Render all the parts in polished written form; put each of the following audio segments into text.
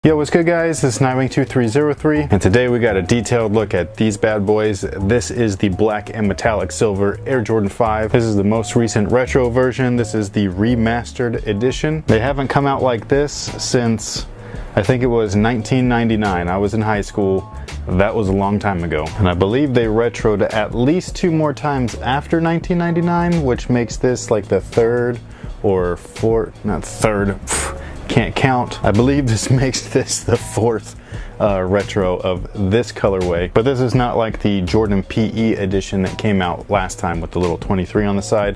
Yo, what's good guys? This is Nightwing2303 and today we got a detailed look at these bad boys. This is the black and metallic silver Air Jordan 5. This is the most recent retro version. This is the remastered edition. They haven't come out like this since I think it was 1999. I was in high school. That was a long time ago. And I believe they retroed at least 2 more times after 1999, which makes this like the third or fourth, not third, can't count. I believe this makes this the 4th retro of this colorway, but this is not like the Jordan PE edition that came out last time with the little 23 on the side.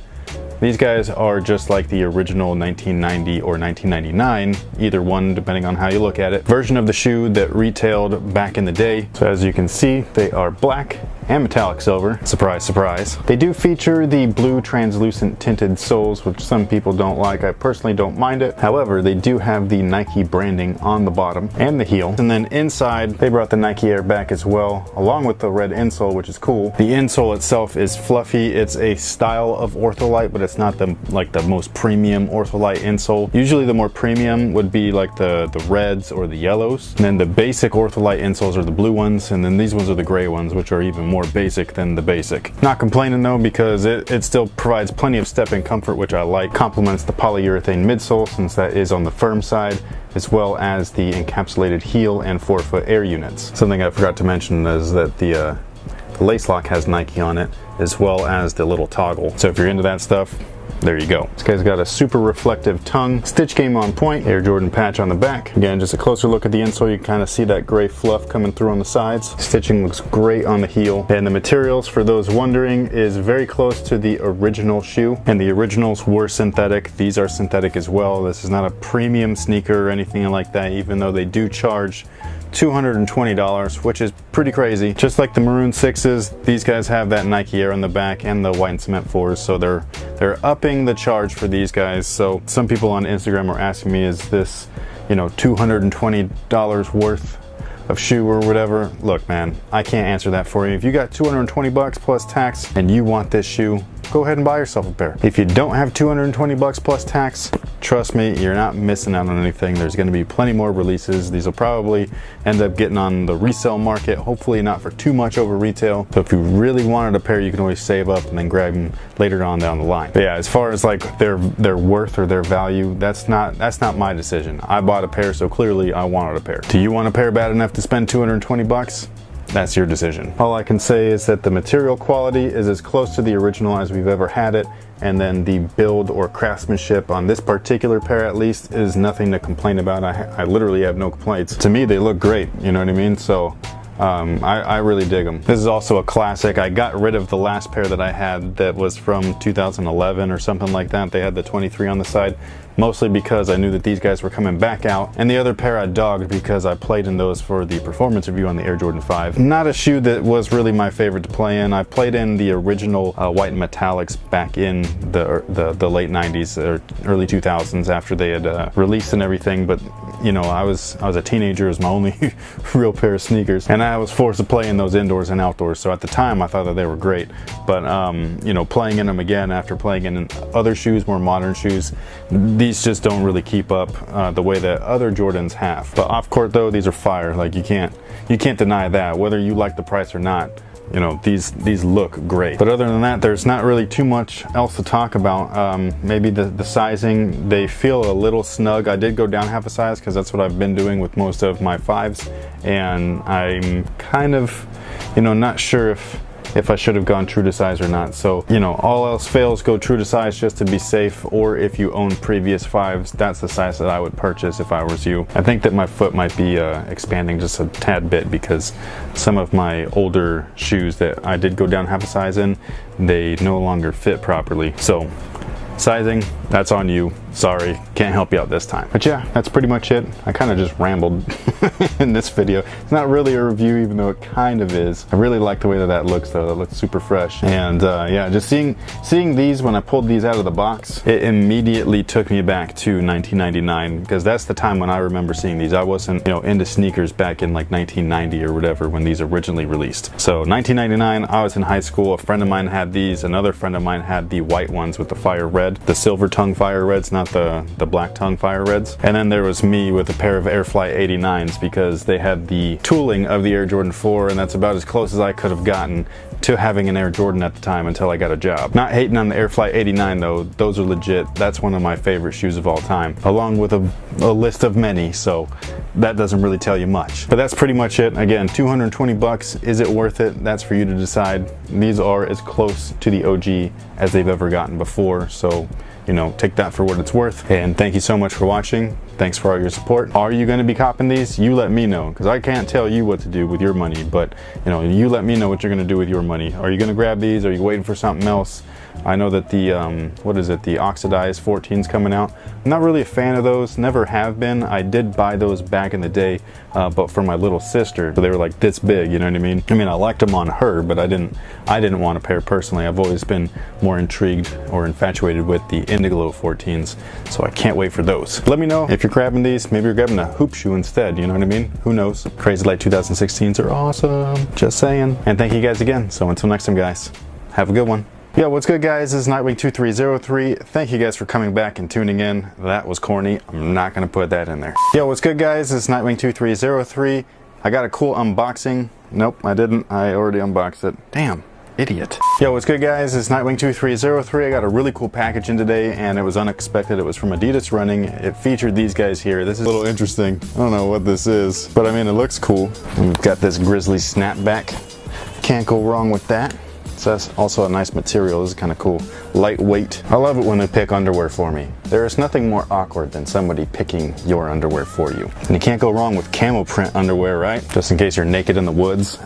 These guys are just like the original 1990 or 1999, either one depending on how you look at it, version of the shoe that retailed back in the day. So as you can see, they are black and metallic silver. Surprise, surprise. They do feature the blue translucent tinted soles, which some people don't like. I personally don't mind it. However, they do have the Nike branding on the bottom and the heel. And then inside, they brought the Nike Air back as well, along with the red insole, which is cool. The insole itself is fluffy. It's a style of Ortholite, but it's not the most premium Ortholite insole. Usually the more premium would be like the reds or the yellows. And then the basic Ortholite insoles are the blue ones, and then these ones are the gray ones, which are even more basic than the basic. Not complaining though, because it still provides plenty of step and comfort, which I like. Complements the polyurethane midsole, since that is on the firm side, as well as the encapsulated heel and forefoot air units. Something I forgot to mention is that the lace lock has Nike on it, as well as the little toggle. So if you're into that stuff, there you go. This guy's got a super reflective tongue, stitch game on point, Air Jordan patch on the back. Again, just a closer look at the insole, you can kind of see that gray fluff coming through on the sides. Stitching looks great on the heel. And the materials, for those wondering, is very close to the original shoe. And the originals were synthetic. These are synthetic as well. This is not a premium sneaker or anything like that, even though they do charge $220, which is pretty crazy. Just like the maroon 6s, these guys have that Nike Air on the back and the white and cement 4s, so they're upping the charge for these guys. So some people on Instagram are asking me, is this, you know, $220 worth of shoe or whatever? Look, man, I can't answer that for you. If you got 220 bucks plus tax and you want this shoe, go ahead and buy yourself a pair. If you don't have 220 bucks plus tax, trust me, you're not missing out on anything. There's going to be plenty more releases. These will probably end up getting on the resale market, hopefully not for too much over retail. So if you really wanted a pair, you can always save up and then grab them later on down the line. But yeah, as far as like their worth or their value, that's not my decision. I bought a pair, so clearly I wanted a pair. Do you want a pair bad enough to spend 220 bucks? That's your decision. All I can say is that the material quality is as close to the original as we've ever had it, and then the build or craftsmanship on this particular pair at least is nothing to complain about. I literally have no complaints. To me, they look great, you know what I mean? So I really dig them. This is also a classic. I got rid of the last pair that I had that was from 2011 or something like that. They had the 23 on the side, mostly because I knew that these guys were coming back out. And the other pair I dogged because I played in those for the performance review on the Air Jordan 5. Not a shoe that was really my favorite to play in. I played in the original white and metallics back in the late 90s or early 2000s after they had released and everything, but you know, I was a teenager. It was my only real pair of sneakers, and I was forced to play in those indoors and outdoors. So at the time, I thought that they were great. But you know, playing in them again after playing in other shoes, more modern shoes, these just don't really keep up the way that other Jordans have. But off court though, these are fire. Like you can't deny that, whether you like the price or not. You know, these look great. But other than that, there's not really too much else to talk about. Maybe the sizing, they feel a little snug. I did go down half a size because that's what I've been doing with most of my 5s, and I'm kind of, you know, not sure if I should have gone true to size or not. So, you know, all else fails, go true to size just to be safe. Or if you own previous 5s, that's the size that I would purchase if I was you. I think that my foot might be expanding just a tad bit because some of my older shoes that I did go down half a size in, they no longer fit properly. So sizing, that's on you. Sorry, can't help you out this time. But yeah, that's pretty much it. I kind of just rambled in this video. It's not really a review, even though it kind of is. I really like the way that looks though. That looks super fresh. And yeah, just seeing these when I pulled these out of the box, it immediately took me back to 1999, because that's the time when I remember seeing these. I wasn't, you know, into sneakers back in like 1990 or whatever when these originally released. So 1999, I was in high school. A friend of mine had these. Another friend of mine had the white ones with the fire red, the silver tongue fire reds, not with the black tongue fire reds. And then there was me with a pair of Airfly 89s because they had the tooling of the Air Jordan 4, and that's about as close as I could have gotten to having an Air Jordan at the time until I got a job. Not hating on the Airfly 89 though, those are legit. That's one of my favorite shoes of all time, along with a list of many, so that doesn't really tell you much. But that's pretty much it. Again, 220 bucks, is it worth it? That's for you to decide. These are as close to the OG as they've ever gotten before, so you know, take that for what it's worth. And thank you so much for watching. Thanks for all your support. Are you going to be copping these? You let me know, because I can't tell you what to do with your money, but you know, you let me know what you're going to do with your money. Are you going to grab these? Are you waiting for something else? I know that the what is it, the oxidized 14's coming out. I'm not really a fan of those, never have been. I did buy those back in the day, but for my little sister, so they were like this big, you know what I mean? I mean, I liked them on her, but I didn't want a pair personally. I've always been more intrigued or infatuated with the Indiglo 14's, so I can't wait for those. Let me know if you're grabbing these. Maybe you're grabbing a hoop shoe instead, you know what I mean? Who knows? Crazy Light 2016s are awesome, just saying. And thank you guys again. So until next time, guys, have a good one. Yo, what's good, guys? This is Nightwing2303. Thank you guys for coming back and tuning in. That was corny. I'm not gonna put that in there. Yo, what's good, guys? This is Nightwing2303. I got a cool unboxing. Nope, I didn't. I already unboxed it. Damn, idiot. Yo, what's good, guys? This is Nightwing2303. I got a really cool package in today, and it was unexpected. It was from Adidas Running. It featured these guys here. This is a little interesting. I don't know what this is, but I mean, it looks cool. We've got this Grizzly snapback. Can't go wrong with that. So that's also a nice material. This is kind of cool. Lightweight. I love it when they pick underwear for me. There is nothing more awkward than somebody picking your underwear for you. And you can't go wrong with camel print underwear, right? Just in case you're naked in the woods.